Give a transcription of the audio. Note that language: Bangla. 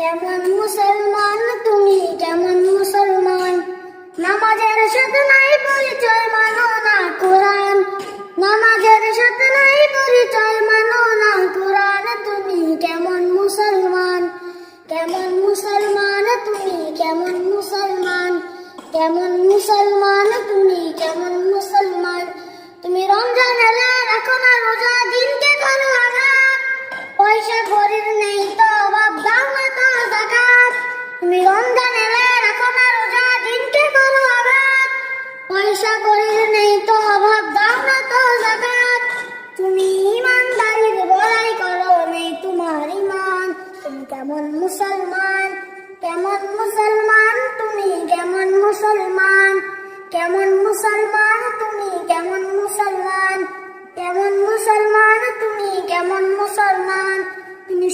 কেমন মুসলমান তুমি, কেমন মুসলমান? নামাজের সাথে নাই পরিচয়, মানো না কোরআন। নামাজের সাথে নাই পরিচয়, মানো না কোরআন। তুমি কেমন মুসলমান? কেমন মুসলমান তুমি, কেমন মুসলমান? কেমন মুসলমান তুমি, কেমন মুসলমান? তুমি রমজান এলে রাখো না রোজা, দিনকে করো আঘাত। পয়সা করির নেই তো অভাব, দাও না তো যাকাত। তুমি রমজান এলে রাখো না রোজা, দিনকে করো আঘাত। পয়সা করির নেই তো অভাব, দাও না তো যাকাত। তুমি ইমানদারির বড়াই করো, নেই তোমার ইমান। তুমি কেমন মুসলমান? কেমন মুসলমান তুমি, কেমন মুসলমান? কেমন মুসলমান তুমি, কেমন মুসলমান? কেমন মুসলমান তুমি, কেমন মুসলমান? তুমি